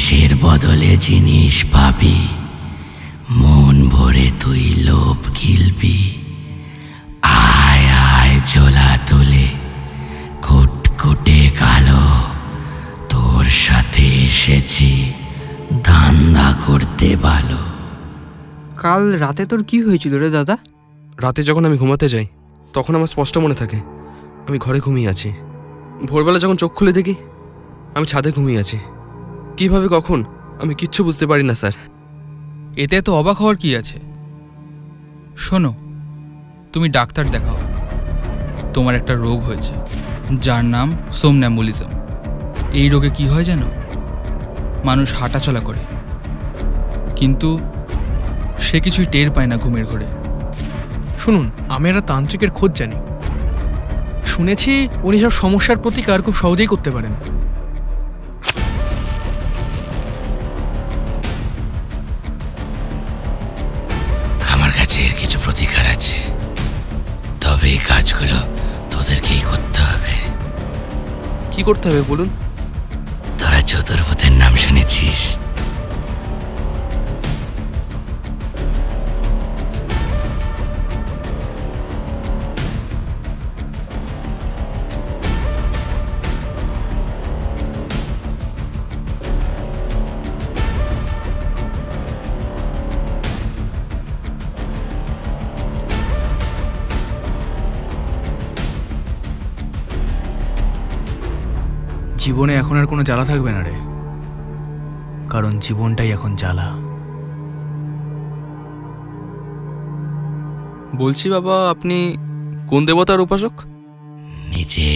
জিনিসের বদলে জিনিস পাবি, মন ভরে তুই লোভ গিলবি। আয় আয় জোলা তুলে কুটকুটে কালো, তোর সাথে এসেছি ধান্দা করতে ভালো। কাল রাতে তোর কি হয়েছিল রে দাদা? রাতে যখন আমি ঘুমাতে যাই তখন আমার স্পষ্ট মনে থাকে আমি ঘরে ঘুমিয়ে আছি। ভোরবেলা যখন চোখ খুলে দেখি আমি ছাদে ঘুমিয়ে আছি। কিভাবে কখন আমি কিচ্ছু বুঝতে পারি না স্যার। এতে তো অবাক হওয়ার কি আছে? শোনো, তুমি ডাক্তার দেখাও। তোমার একটা রোগ হয়েছে যার নাম সোমন্যাম্বুলিজম। এই রোগে কি হয় জানো? মানুষ হাঁটাচলা করে কিন্তু সে কিছুই টের পায় না ঘুমের ঘরে। শুনুন, আমি একটা তান্ত্রিকের খোঁজ জানি। শুনেছি উনি সব সমস্যার প্রতিকার খুব সহজেই করতে পারেন। আমার কাছে এর কিছু প্রতিকার আছে, তবে এই কাজগুলো তোদেরকেই করতে হবে। কি করতে হবে বলুন? তোরা চতুর্ভূতের নাম শুনেছিস? জীবনে এখন আর কোনো জ্বালা থাকবে না রে, কারণ জীবনটাই এখন জ্বালা। বলছি বাবা, আপনি কোন দেবতার উপাসক? নিজে